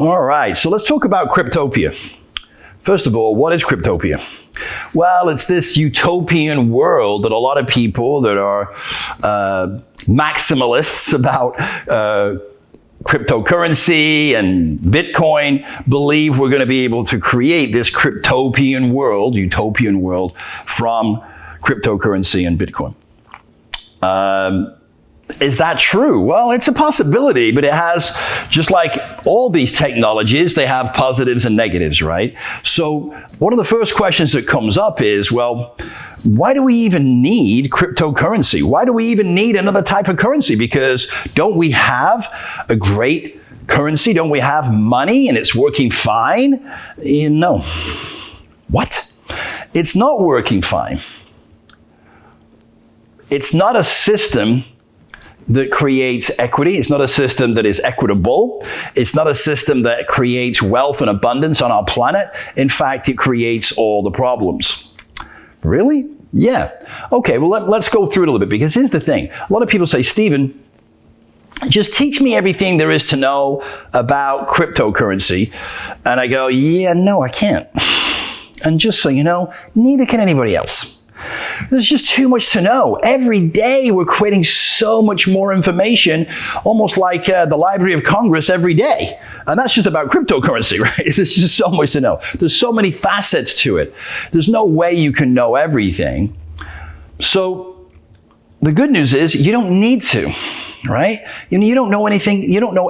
All right, so let's talk about Cryptopia. First of all, what is Cryptopia? Well, it's this utopian world that a lot of people that are maximalists about cryptocurrency and Bitcoin believe we're going to be able to create this utopian world from cryptocurrency and Bitcoin. Is that true? Well, it's a possibility, but it has, just like all these technologies, they have positives and negatives, right? So one of the first questions that comes up is, well, why do we even need cryptocurrency? Why do we even need another type of currency? Because don't we have a great currency? Don't we have money and it's working fine? No. What? It's not working fine. It's not a system that creates equity. It's not a system that is equitable. It's not a system that creates wealth and abundance on our planet. In fact, it creates all the problems. Really? Yeah. Okay, well, let's go through it a little bit, because here's the thing. A lot of people say, Stephen, just teach me everything there is to know about cryptocurrency. And I go, yeah, no, I can't. And just so you know, neither can anybody else. There's just too much to know. Every day we're creating so much more information, almost like the Library of Congress every day. And that's just about cryptocurrency, right? There's just so much to know. There's so many facets to it. There's no way you can know everything. So the good news is you don't need to, right? You don't know anything. You don't know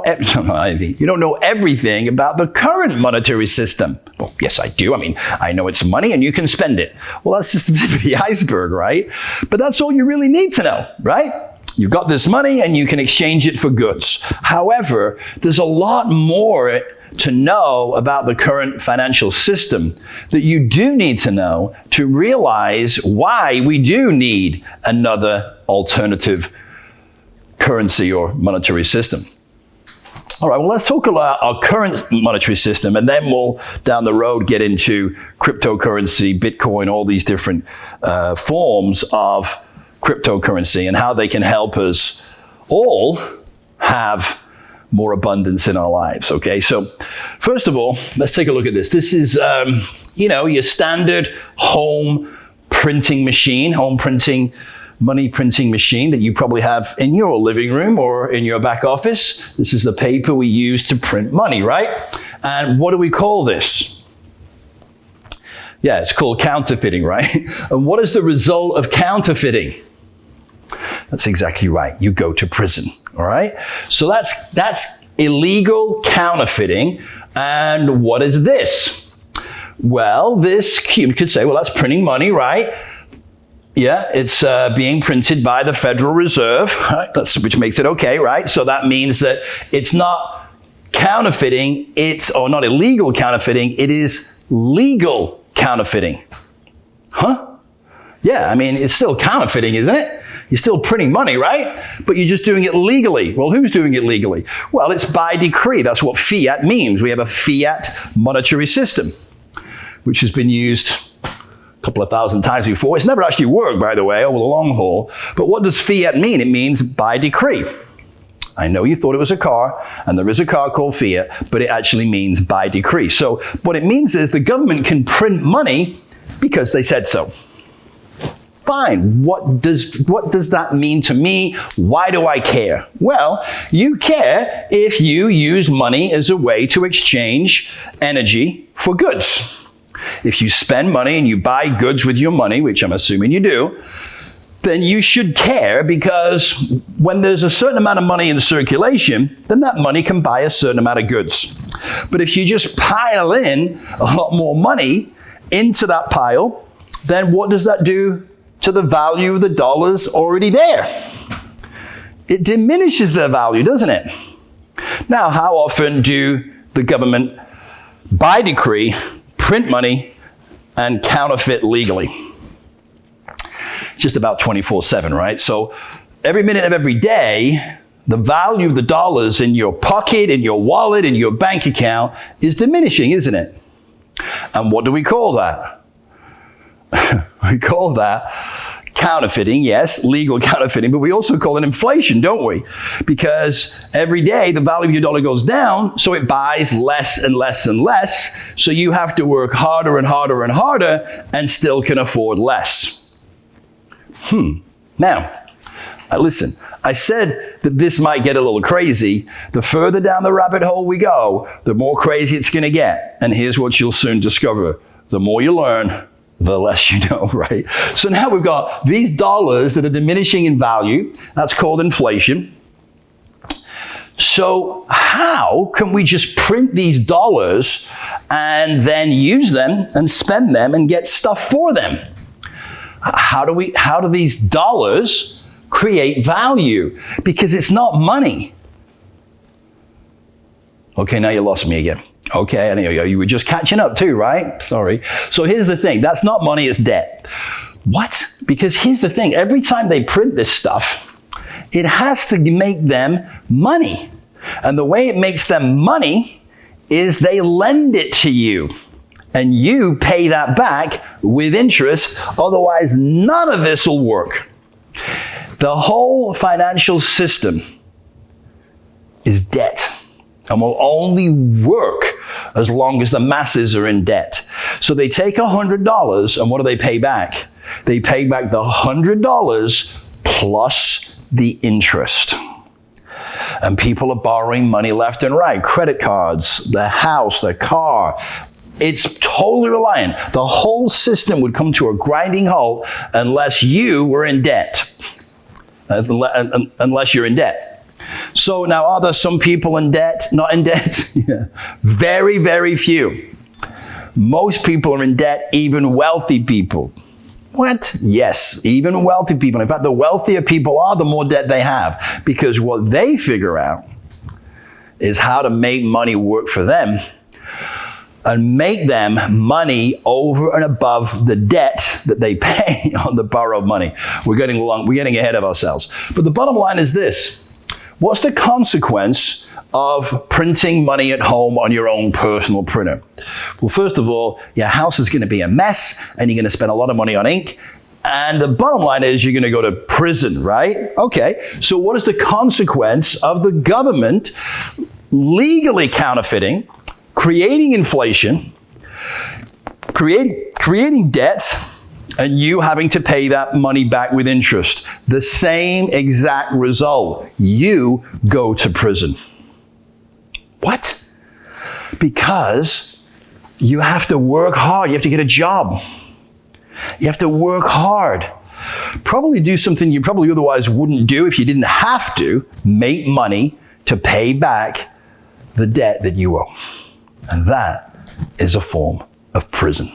everything about the current monetary system. Well, yes, I do. I mean, I know it's money and you can spend it. Well, that's just the tip of the iceberg, right? But that's all you really need to know, right? You've got this money and you can exchange it for goods. However, there's a lot more to know about the current financial system that you do need to know to realize why we do need another alternative currency or monetary system. All right, well, let's talk about our current monetary system, and then we'll, down the road, get into cryptocurrency, Bitcoin, all these different forms of cryptocurrency and how they can help us all have more abundance in our lives, okay? So, first of all, let's take a look at this. This is, your standard home printing machine, money printing machine that you probably have in your living room or in your back office. This is the paper we use to print money, right? And what do we call this? Yeah, it's called counterfeiting, right? And what is the result of counterfeiting? That's exactly right. You go to prison, all right? So that's illegal counterfeiting. And what is this? Well, this, you could say, well, that's printing money, right? Yeah, it's being printed by the Federal Reserve, right? Which makes it okay, right? So that means that it's not counterfeiting, or not illegal counterfeiting, it is legal counterfeiting. Huh? Yeah, I mean, it's still counterfeiting, isn't it? You're still printing money, right? But you're just doing it legally. Well, who's doing it legally? Well, it's by decree. That's what fiat means. We have a fiat monetary system, which has been used couple of thousand times before. It's never actually worked, by the way, over the long haul. But what does fiat mean? It means by decree. I know you thought it was a car, and there is a car called fiat, but it actually means by decree. So what it means is the government can print money because they said so. Fine. What does that mean to me? Why do I care? Well, you care if you use money as a way to exchange energy for goods. If you spend money and you buy goods with your money, which I'm assuming you do, then you should care, because when there's a certain amount of money in circulation, then that money can buy a certain amount of goods. But if you just pile in a lot more money into that pile, then what does that do to the value of the dollars already there? It diminishes their value, doesn't it? Now, how often do the government, by decree, print money and counterfeit legally? Just about 24/7, right? So every minute of every day, the value of the dollars in your pocket, in your wallet, in your bank account is diminishing, isn't it? And what do we call that? We call that counterfeiting, yes, legal counterfeiting, but we also call it inflation, don't we? Because every day the value of your dollar goes down, so it buys less and less and less, so you have to work harder and harder and harder and still can afford less. Now, listen, I said that this might get a little crazy. The further down the rabbit hole we go, the more crazy it's going to get. And here's what you'll soon discover. The more you learn, the less you know, right? So now we've got these dollars that are diminishing in value. That's called inflation. So how can we just print these dollars and then use them and spend them and get stuff for them? How do these dollars create value? Because it's not money. Okay, now you lost me again. Okay, and you were just catching up too, right? Sorry. So here's the thing. That's not money, it's debt. What? Because here's the thing. Every time they print this stuff, it has to make them money. And the way it makes them money is they lend it to you. And you pay that back with interest. Otherwise, none of this will work. The whole financial system is debt and will only work as long as the masses are in debt. So they take $100 and what do they pay back? They pay back the $100 plus the interest. And people are borrowing money left and right. Credit cards, their house, their car. It's totally reliant. The whole system would come to a grinding halt unless you were in debt. Unless you're in debt. So now, are there some people in debt, not in debt? Yeah. Very, very few. Most people are in debt, even wealthy people. What? Yes, even wealthy people. In fact, the wealthier people are, the more debt they have. Because what they figure out is how to make money work for them and make them money over and above the debt that they pay on the borrowed money. We're getting ahead of ourselves. But the bottom line is this. What's the consequence of printing money at home on your own personal printer? Well, first of all, your house is going to be a mess and you're going to spend a lot of money on ink. And the bottom line is you're going to go to prison, right? Okay, so what is the consequence of the government legally counterfeiting, creating inflation, creating debt, and you having to pay that money back with interest? The same exact result. You go to prison. What? Because you have to work hard. You have to get a job. You have to work hard. Probably do something you probably otherwise wouldn't do if you didn't have to. Make money to pay back the debt that you owe. And that is a form of prison.